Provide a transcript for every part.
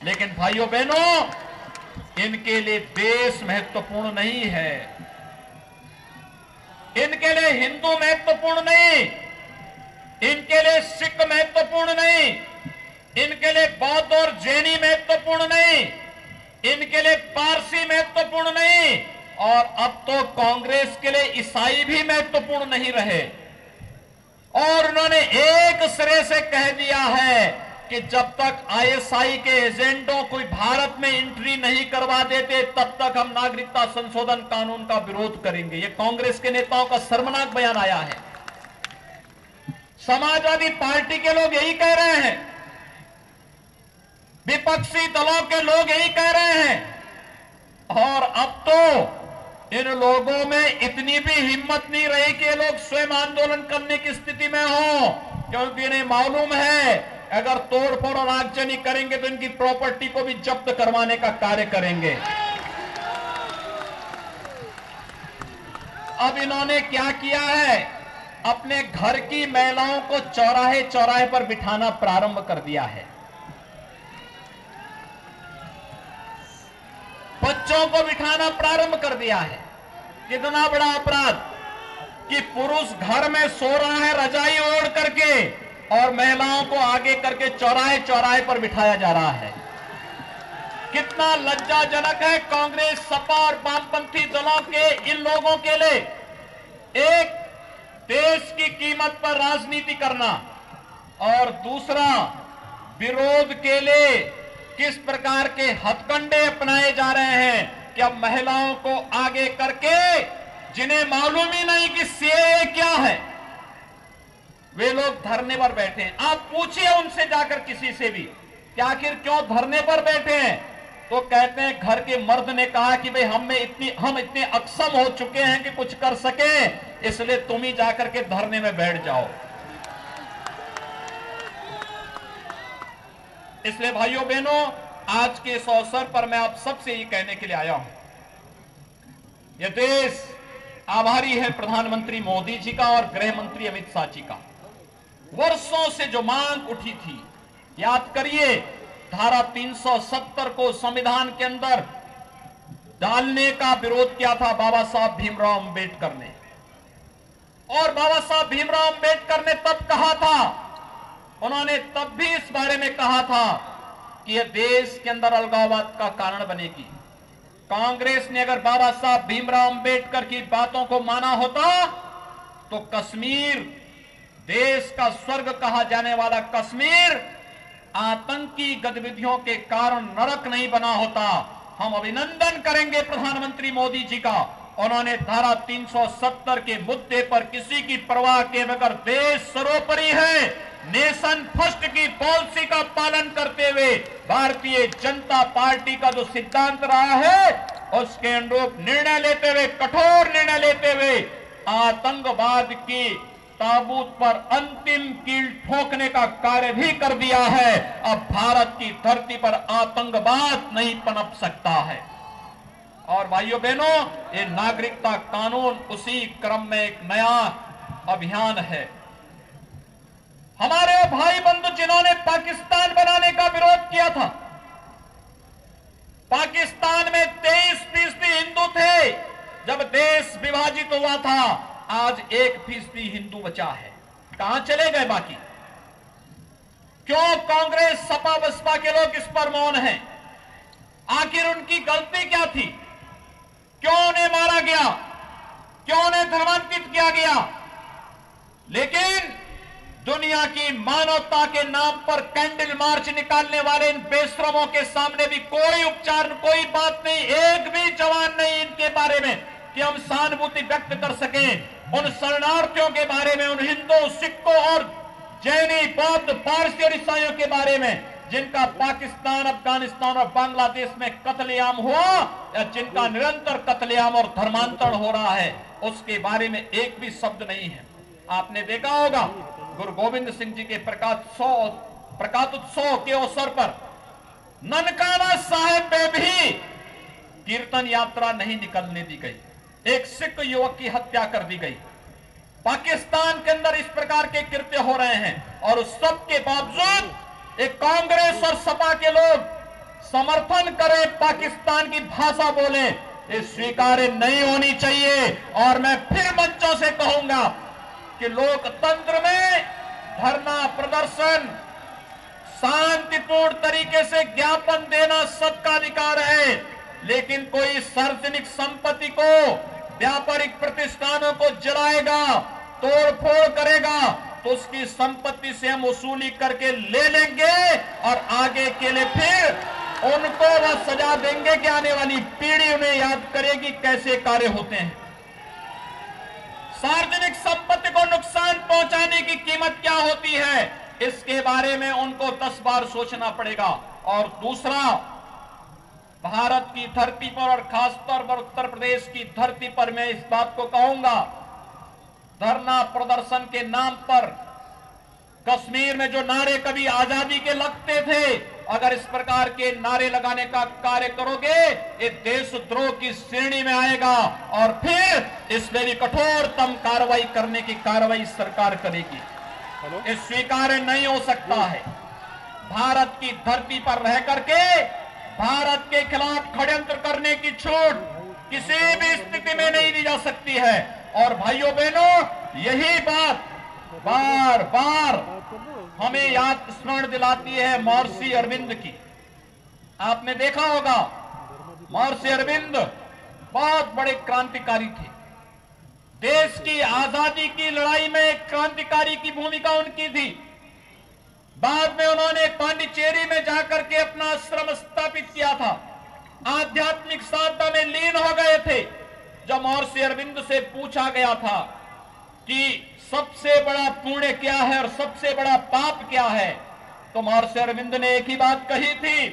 लेकिन भाइयों बहनों, इनके लिए देश महत्वपूर्ण नहीं है, इनके लिए हिंदू महत्वपूर्ण नहीं, इनके लिए सिख महत्वपूर्ण नहीं, इनके लिए बौद्ध और जैनी महत्वपूर्ण नहीं, इनके लिए पारसी महत्वपूर्ण नहीं, और अब तो कांग्रेस के लिए ईसाई भी महत्वपूर्ण नहीं रहे। और उन्होंने एक सिरे से कह दिया है कि जब तक आईएसआई के एजेंटों कोई भारत में एंट्री नहीं करवा देते तब तक हम नागरिकता संशोधन कानून का विरोध करेंगे। ये कांग्रेस के नेताओं का शर्मनाक बयान आया है। समाजवादी पार्टी के लोग यही कह रहे हैं, विपक्षी दलों के लोग यही कह रहे हैं, और अब तो इन लोगों में इतनी भी हिम्मत नहीं रही कि ये लोग स्वयं आंदोलन करने की स्थिति में हो, क्योंकि इन्हें मालूम है अगर तोड़फोड़ और आगजनी करेंगे तो इनकी प्रॉपर्टी को भी जब्त करवाने का कार्य करेंगे। अब इन्होंने क्या किया है, अपने घर की महिलाओं को चौराहे चौराहे पर बिठाना प्रारंभ कर दिया है, बच्चों को बिठाना प्रारंभ कर दिया है। कितना बड़ा अपराध कि पुरुष घर में सो रहा है रजाई ओढ़ करके और महिलाओं को आगे करके चौराहे चौराहे पर बिठाया जा रहा है। कितना लज्जाजनक है कांग्रेस, सपा और वामपंथी दलों के इन लोगों के लिए एक देश की कीमत पर राजनीति करना, और दूसरा विरोध के लिए किस प्रकार के हथकंडे अपनाए जा रहे हैं कि अब महिलाओं को आगे करके, जिन्हें मालूम ही नहीं कि सीएए क्या है, वे लोग धरने पर बैठे हैं। आप पूछिए उनसे जाकर किसी से भी कि आखिर क्यों धरने पर बैठे हैं, तो कहते हैं घर के मर्द ने कहा कि भाई हम इतने अक्षम हो चुके हैं कि कुछ कर सके, इसलिए तुम ही जाकर के धरने में बैठ जाओ। इसलिए भाइयों बहनों, आज के इस अवसर पर मैं आप सबसे ये कहने के लिए आया हूं, यह देश आभारी है प्रधानमंत्री मोदी जी का और गृह मंत्री अमित शाह जी का। वर्षों से जो मांग उठी थी, याद करिए, धारा 370 को संविधान के अंदर डालने का विरोध किया था बाबा साहब भीमराव अंबेडकर ने, और बाबा साहब भीमराव अंबेडकर ने तब कहा था, उन्होंने तब भी इस बारे में कहा था कि यह देश के अंदर अलगाववाद का कारण बनेगी। कांग्रेस ने अगर बाबा साहब भीमराव अंबेडकर की बातों को माना होता तो कश्मीर, देश का स्वर्ग कहा जाने वाला कश्मीर, आतंकी गतिविधियों के कारण नरक नहीं बना होता। हम अभिनंदन करेंगे प्रधानमंत्री मोदी जी का, उन्होंने धारा 370 के मुद्दे पर किसी की परवाह किए बगैर देश सर्वोपरि है, नेशन फर्स्ट की पॉलिसी का पालन करते हुए भारतीय जनता पार्टी का जो सिद्धांत रहा है उसके अनुरूप निर्णय लेते हुए, कठोर निर्णय लेते हुए आतंकवाद की ताबूत पर अंतिम कील ठोकने का कार्य भी कर दिया है। अब भारत की धरती पर आतंकवाद नहीं पनप सकता है। और भाइयों बहनों, ये नागरिकता कानून उसी क्रम में एक नया अभियान है। हमारे भाई बंधु जिन्होंने पाकिस्तान बनाने का विरोध किया था, पाकिस्तान में 23% हिंदू थे जब देश विभाजित हुआ था, आज 1% हिंदू बचा है। कहां चले गए बाकी? क्यों कांग्रेस, सपा, बसपा के लोग इस पर मौन हैं? आखिर उनकी गलती क्या थी? क्यों उन्हें मारा गया? क्यों उन्हें धर्मांतरित किया गया? लेकिन दुनिया की मानवता के नाम पर कैंडल मार्च निकालने वाले इन बेशरमों के सामने भी कोई उपचार, कोई बात नहीं, एक भी जवान नहीं इनके बारे में कि हम सहानुभूति व्यक्त कर सकें। उन शरणार्थियों के बारे में, उन हिंदू, सिखों और जैनी, बौद्ध, पारसी और ईसाइयों के बारे में जिनका पाकिस्तान, अफगानिस्तान और बांग्लादेश में कत्लेआम हुआ, या जिनका निरंतर कत्लेआम और धर्मांतरण हो रहा है, उसके बारे में एक भी शब्द नहीं है। आपने देखा होगा गुरु गोविंद सिंह जी के प्रकाशोत्सव के अवसर पर ननकाना साहिब में भी कीर्तन यात्रा नहीं निकलने दी गई, एक सिख युवक की हत्या कर दी गई। पाकिस्तान के अंदर इस प्रकार के कृत्य हो रहे हैं और उस सब के बावजूद एक कांग्रेस और सपा के लोग समर्थन करे, पाकिस्तान की भाषा बोले, ये स्वीकार्य नहीं होनी चाहिए। और मैं फिर मंचों से कहूंगा कि लोकतंत्र में धरना प्रदर्शन, शांतिपूर्ण तरीके से ज्ञापन देना सबका अधिकार है, लेकिन कोई सार्वजनिक संपत्ति को, व्यापारिक प्रतिष्ठानों को जलाएगा, तोड़फोड़ करेगा, तो उसकी संपत्ति से हम वसूली करके ले लेंगे और आगे के लिए फिर उनको वह सजा देंगे कि आने वाली पीढ़ी उन्हें याद करेगी कैसे कार्य होते हैं। सार्वजनिक संपत्ति को नुकसान पहुंचाने की कीमत क्या होती है, इसके बारे में उनको 10 बार सोचना पड़ेगा। और दूसरा, भारत की धरती पर और खासतौर पर उत्तर प्रदेश की धरती पर मैं इस बात को कहूंगा, धरना प्रदर्शन के नाम पर कश्मीर में जो नारे कभी आजादी के लगते थे, अगर इस प्रकार के नारे लगाने का कार्य करोगे, ये देशद्रोह की श्रेणी में आएगा और फिर इसमें भी कठोरतम कार्रवाई करने की कार्रवाई सरकार करेगी। ये स्वीकार्य नहीं हो सकता है। भारत की धरती पर रह करके भारत के खिलाफ षड्यंत्र करने की छूट किसी भी स्थिति में नहीं दी जा सकती है। और भाइयों बहनों, यही बात बार बार हमें याद स्मरण दिलाती है महर्षि अरविंद की। आपने देखा होगा, महर्षि अरविंद बहुत बड़े क्रांतिकारी थे। देश की आजादी की लड़ाई में एक क्रांतिकारी की भूमिका उनकी थी। बाद में उन्होंने पांडिचेरी में जाकर के अपना आश्रम स्थापित किया था, आध्यात्मिक साधना में लीन हो गए थे। जब महर्षि अरविंद से पूछा गया था कि सबसे बड़ा पुण्य क्या है और सबसे बड़ा पाप क्या है, तो महर्षि अरविंद ने एक ही बात कही थी।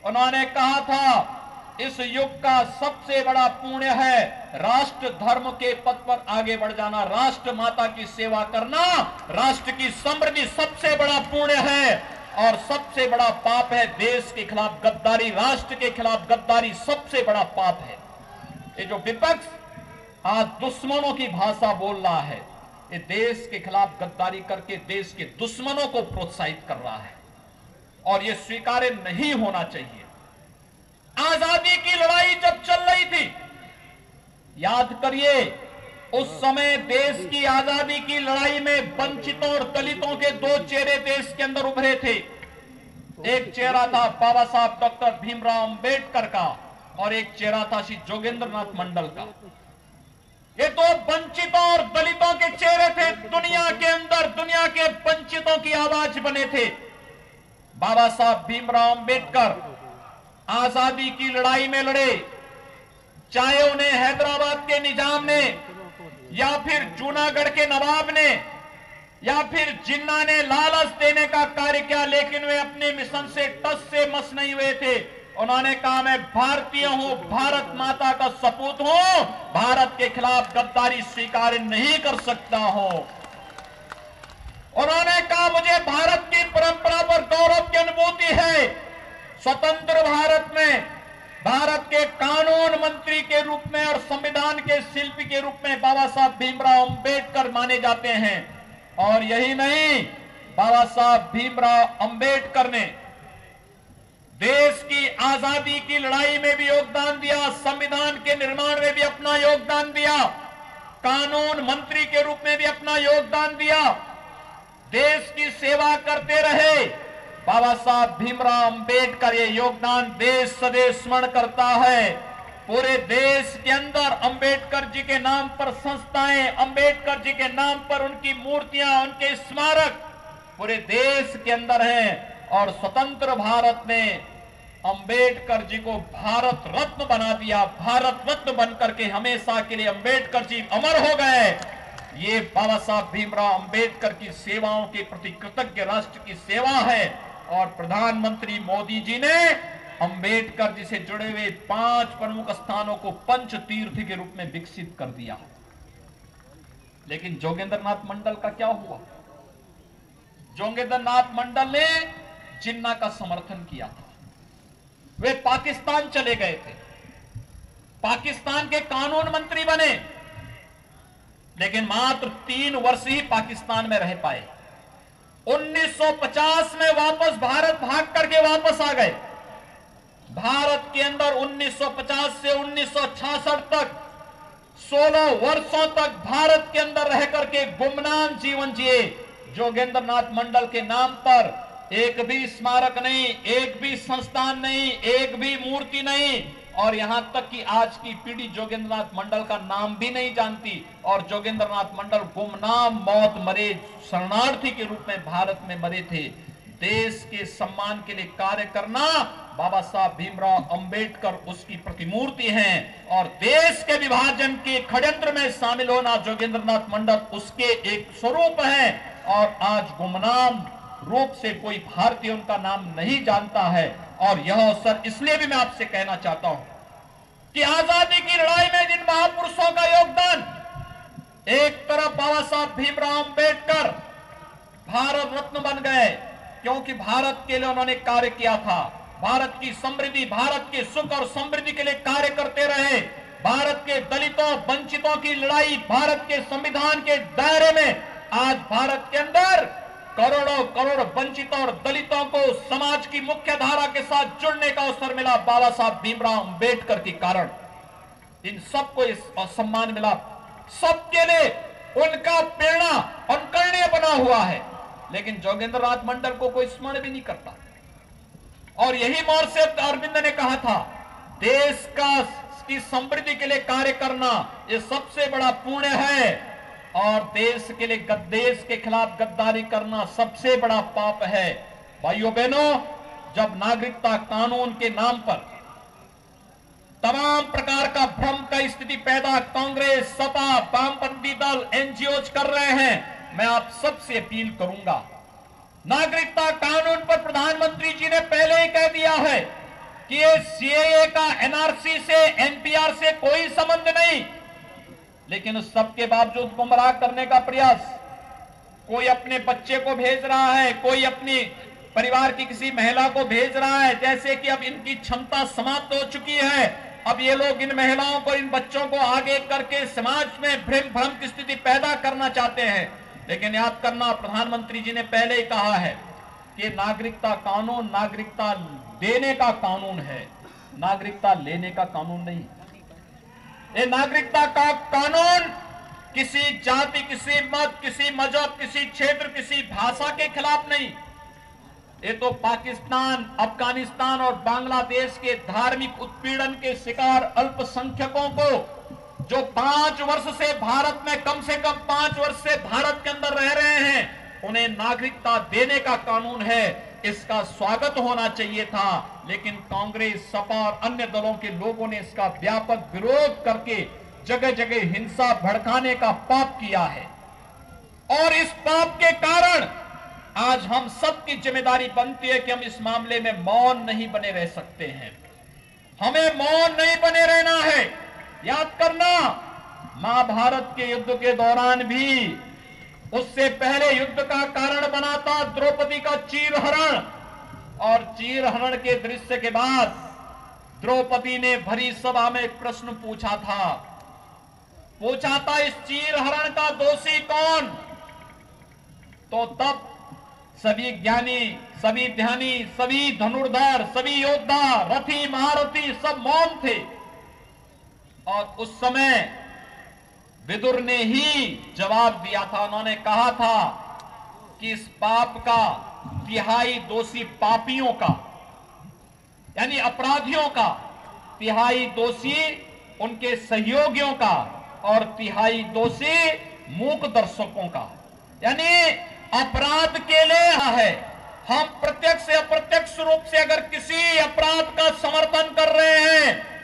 उन्होंने कहा था, इस युग का सबसे बड़ा पुण्य है राष्ट्र धर्म के पथ पर आगे बढ़ जाना, राष्ट्र माता की सेवा करना, राष्ट्र की समृद्धि सबसे बड़ा पुण्य है, और सबसे बड़ा पाप है देश के खिलाफ गद्दारी, राष्ट्र के खिलाफ गद्दारी सबसे बड़ा पाप है। ये जो विपक्ष आज दुश्मनों की भाषा बोल रहा है, ये देश के खिलाफ गद्दारी करके देश के दुश्मनों को प्रोत्साहित कर रहा है, और ये स्वीकार्य नहीं होना चाहिए। आजादी की लड़ाई जब चल रही थी, याद करिए, उस समय देश की आजादी की लड़ाई में वंचितों और दलितों के दो चेहरे देश के अंदर उभरे थे। एक चेहरा था बाबा साहब डॉक्टर भीमराव अंबेडकर का, और एक चेहरा था श्री जोगेंद्र नाथ मंडल का। ये दो वंचितों और दलितों के चेहरे थे दुनिया के अंदर, दुनिया के वंचितों की आवाज बने थे। बाबा साहब भीमराव अंबेडकर आजादी की लड़ाई में लड़े, चाहे उन्हें हैदराबाद के निजाम ने, या फिर जूनागढ़ के नवाब ने, या फिर जिन्ना ने लालच देने का कार्य किया, लेकिन वे अपने मिशन से टस से मस नहीं हुए थे। उन्होंने कहा, मैं भारतीय हूं, भारत माता का सपूत हूं, भारत के खिलाफ गद्दारी स्वीकार नहीं कर सकता हूं। उन्होंने कहा, मुझे भारत की परंपरा पर गौरव की अनुभूति है। स्वतंत्र भारत में भारत के कानून मंत्री के रूप में और संविधान के शिल्पी के रूप में बाबा साहब भीमराव अंबेडकर माने जाते हैं। और यही नहीं, बाबा साहब भीमराव अंबेडकर ने देश की आजादी की लड़ाई में भी योगदान दिया, संविधान के निर्माण में भी अपना योगदान दिया, कानून मंत्री के रूप में भी अपना योगदान दिया, देश की सेवा करते रहे। बाबा साहब भीमराव अंबेडकर ये योगदान देश सदैव स्मरण करता है। पूरे देश के अंदर अंबेडकर जी के नाम पर संस्थाएं, अंबेडकर जी के नाम पर उनकी मूर्तियां, उनके स्मारक पूरे देश के अंदर हैं। और स्वतंत्र भारत ने अंबेडकर जी को भारत रत्न बना दिया। भारत रत्न बनकर के हमेशा के लिए अंबेडकर जी अमर हो गए। ये बाबा साहब भीमराव अंबेडकर की सेवाओं के प्रति कृतज्ञ राष्ट्र की सेवा है। और प्रधानमंत्री मोदी जी ने अंबेडकर जी से जुड़े हुए 5 प्रमुख स्थानों को पंच तीर्थ के रूप में विकसित कर दिया। लेकिन जोगेंद्र नाथ मंडल का क्या हुआ? जोगेंद्र नाथ मंडल ने जिन्ना का समर्थन किया था। वे पाकिस्तान चले गए थे, पाकिस्तान के कानून मंत्री बने, लेकिन मात्र 3 वर्ष ही पाकिस्तान में रह पाए। 1950 में वापस भारत भाग करके वापस आ गए। के अंदर 1950 से 1966 तक 16 वर्षों तक भारत के अंदर रह करके गुमनाम जीवन जिए। जोगेंद्र नाथ मंडल के नाम पर एक भी स्मारक नहीं, एक भी संस्थान नहीं, एक भी मूर्ति नहीं, और यहां तक कि आज की पीढ़ी जोगेंद्र नाथ मंडल का नाम भी नहीं जानती। और जोगेंद्र नाथ मंडल गुमनाम मौत मरे, शरणार्थी के रूप में भारत में मरे थे। देश के सम्मान के लिए कार्य करना बाबा साहब भीमराव अंबेडकर उसकी प्रतिमूर्ति हैं, और देश के विभाजन के षड्यंत्र में शामिल होना जोगेंद्र नाथ मंडल उसके एक स्वरूप है। और आज गुमनाम रूप से कोई भारतीय उनका नाम नहीं जानता है। और यह अवसर इसलिए भी मैं आपसे कहना चाहता हूं कि आजादी की लड़ाई में जिन महापुरुषों का योगदान, एक तरफ बाबा साहब भीमराव अंबेडकर भारत रत्न बन गए क्योंकि भारत के लिए उन्होंने कार्य किया था, भारत की समृद्धि, भारत के सुख और समृद्धि के लिए कार्य करते रहे। भारत के दलितों वंचितों की लड़ाई, भारत के संविधान के दायरे में आज भारत के अंदर करोड़ों करोड़ वंचितों और दलितों को समाज की मुख्य धारा के साथ जुड़ने का अवसर मिला बाबा साहब भीमराव अंबेडकर के कारण। इन सबको इस सम्मान मिला, सबके लिए उनका प्रेरणा अनुकरणीय बना हुआ है। लेकिन जोगेंद्र नाथ मंडल को कोई स्मरण भी नहीं करता। और यही महर्षि अरविंद ने कहा था, देश की समृद्धि के लिए कार्य करना ये सबसे बड़ा पुण्य है, और देश के लिए देश के खिलाफ गद्दारी करना सबसे बड़ा पाप है। भाइयों बहनों, जब नागरिकता कानून के नाम पर तमाम प्रकार का भ्रम का स्थिति पैदा कांग्रेस, सपा, वामपंथी दल, एनजीओज कर रहे हैं, मैं आप सबसे अपील करूंगा, नागरिकता कानून पर प्रधानमंत्री जी ने पहले ही कह दिया है कि ये सीएए का एनआरसी से, एनपीआर से कोई संबंध नहीं। लेकिन उस सबके बावजूद गुमराह करने का प्रयास, कोई अपने बच्चे को भेज रहा है, कोई अपनी परिवार की किसी महिला को भेज रहा है, जैसे कि अब इनकी क्षमता समाप्त हो चुकी है। अब ये लोग इन महिलाओं को, इन बच्चों को आगे करके समाज में भ्रम की स्थिति पैदा करना चाहते हैं। लेकिन याद करना, प्रधानमंत्री जी ने पहले ही कहा है कि नागरिकता कानून नागरिकता देने का कानून है, नागरिकता लेने का कानून नहीं। ये नागरिकता का कानून किसी जाति, किसी मत, किसी मजहब, किसी क्षेत्र, किसी भाषा के खिलाफ नहीं। ये तो पाकिस्तान, अफगानिस्तान और बांग्लादेश के धार्मिक उत्पीड़न के शिकार अल्पसंख्यकों को, जो 5 वर्ष से भारत में, कम से कम 5 वर्ष से भारत के अंदर रह रहे हैं, उन्हें नागरिकता देने का कानून है। इसका स्वागत होना चाहिए था, लेकिन कांग्रेस, सपा और अन्य दलों के लोगों ने इसका व्यापक विरोध करके जगह जगह हिंसा भड़काने का पाप किया है। और इस पाप के कारण आज हम सबकी जिम्मेदारी बनती है कि हम इस मामले में मौन नहीं बने रह सकते हैं, हमें मौन नहीं बने रहना है। याद करना, महाभारत के युद्ध के दौरान भी, उससे पहले युद्ध का कारण बना था द्रौपदी का चीरहरण, और चीरहरण के दृश्य के बाद द्रौपदी ने भरी सभा में एक प्रश्न पूछा था, इस चीरहरण का दोषी कौन? तो तब सभी ज्ञानी, सभी ध्यानी, सभी धनुर्धर, सभी योद्धा, रथी, महारथी सब मौन थे। और उस समय विदुर ने ही जवाब दिया था। उन्होंने कहा था कि इस पाप का तिहाई दोषी पापियों का, यानी अपराधियों का, तिहाई दोषी उनके सहयोगियों का, और तिहाई दोषी मूक दर्शकों का। यानी अपराध के लिए है, हम प्रत्यक्ष या अप्रत्यक्ष रूप से अगर किसी अपराध का समर्थन कर रहे हैं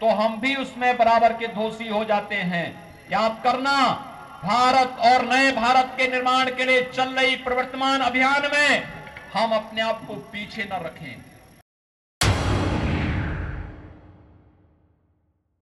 तो हम भी उसमें बराबर के दोषी हो जाते हैं। याद करना, भारत और नए भारत के निर्माण के लिए चल रही प्रवर्तमान अभियान में हम अपने आप को पीछे न रखें।